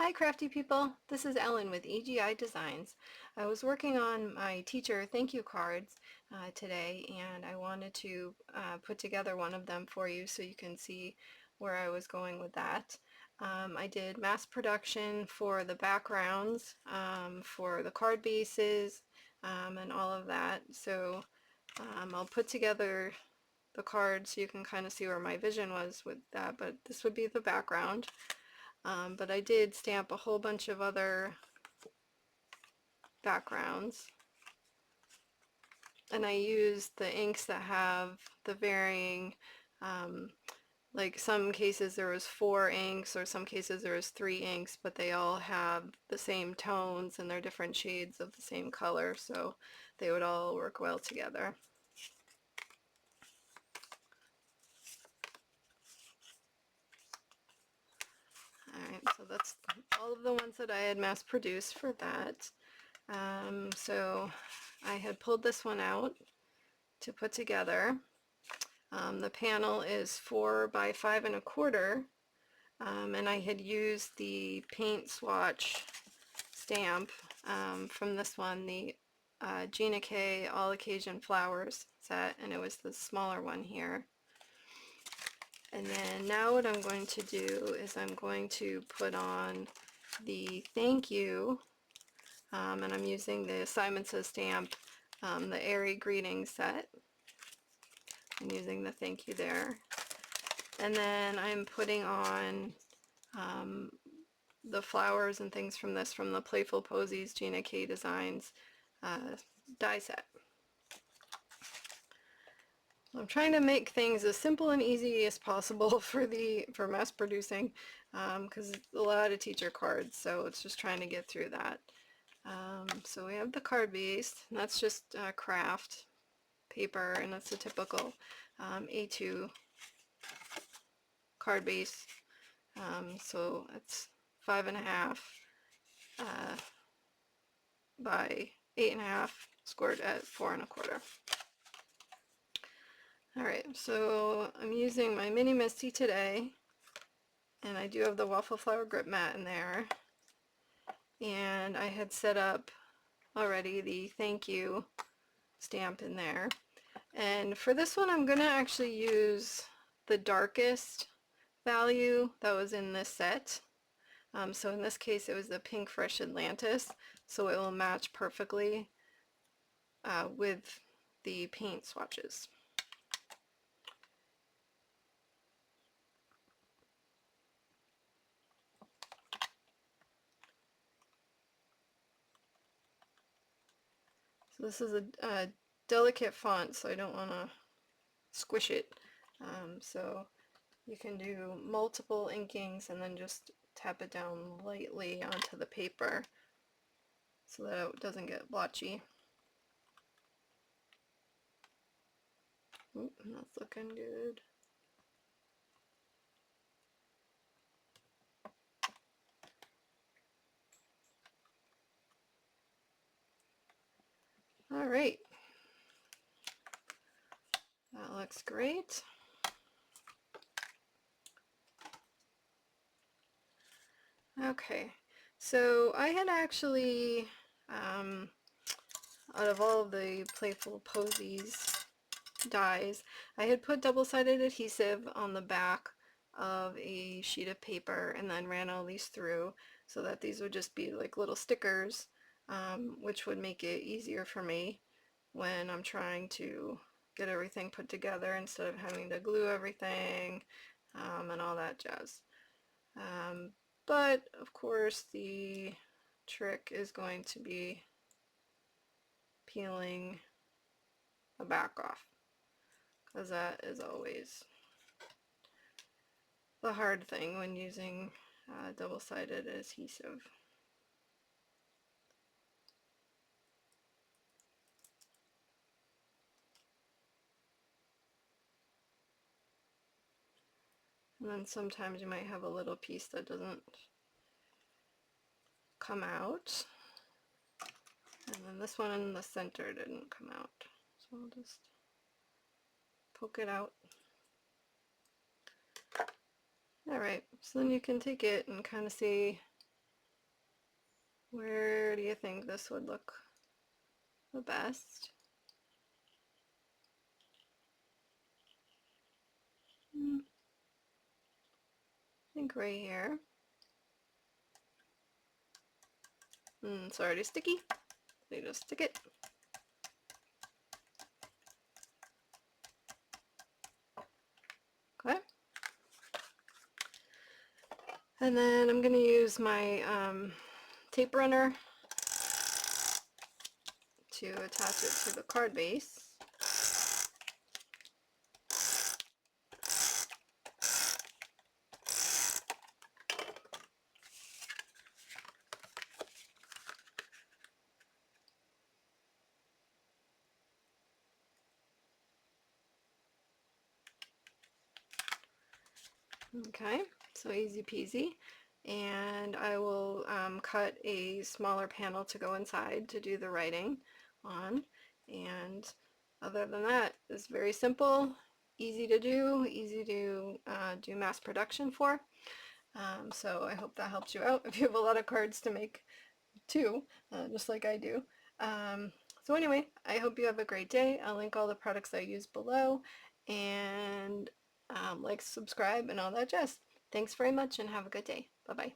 Hi crafty people, this is Ellen with EGI Designs. I was working on my teacher thank you cards today, and I wanted to put together one of them for you so you can see where I was going with that. I did mass production for the backgrounds, for the card bases, and all of that. So I'll put together the cards so you can kind of see where my vision was with that, but this would be the background. But I did stamp a whole bunch of other backgrounds, and I used the inks that have the varying, like some cases there was 4 inks, or some cases there was 3 inks, but they all have the same tones and they're different shades of the same color, so they would all work well together. Alright, so that's all of the ones that I had mass produced for that. So I had pulled this one out to put together. The panel is 4 by 5 1/4, and I had used the paint swatch stamp from this one, the Gina All Occasion Flowers set, and it was the smaller one here. And then now what I'm going to do is I'm going to put on the thank you, and I'm using the Simon Says stamp, the Airy greeting set. I'm using the thank you there. And then I'm putting on the flowers and things from this, from the Playful Posies Gina Designs die set. I'm trying to make things as simple and easy as possible for mass producing, because a lot of teacher cards, so it's just trying to get through that. So we have the card base, and that's just craft paper, and that's a typical A2 card base. So it's 5 1/2 by 8 1/2, scored at 4 1/4. Alright, so I'm using my Mini Misty today, and I do have the waffle flower grip mat in there, and I had set up already the thank you stamp in there. And for this one I'm going to actually use the darkest value that was in this set. So in this case it was the Pinkfresh Atlantis, so it will match perfectly with the paint swatches. So this is a delicate font, so I don't want to squish it. So you can do multiple inkings and then just tap it down lightly onto the paper so that it doesn't get blotchy. Oop, that's looking good. Alright, that looks great. Okay, so I had actually, out of all of the Playful Posies dies, I had put double-sided adhesive on the back of a sheet of paper and then ran all these through so that these would just be like little stickers, which would make it easier for me when I'm trying to get everything put together instead of having to glue everything and all that jazz. But of course the trick is going to be peeling the back off, because that is always the hard thing when using double-sided adhesive. And then sometimes you might have a little piece that doesn't come out. And then this one in the center didn't come out. So I'll just poke it out. Alright, so then you can take it and kind of see Where do you think this would look the best? I think right here. It's already sticky, so you just stick it. Okay. And then I'm going to use my tape runner to attach it to the card base. Okay, so easy peasy. And I will cut a smaller panel to go inside to do the writing on. And other than that, it's very simple, easy to do, easy to do mass production for. So I hope that helps you out if you have a lot of cards to make too, just like I do. So anyway, I hope you have a great day. I'll link all the products I use below, and like, subscribe, and all that jazz. Thanks very much and have a good day. Bye-bye.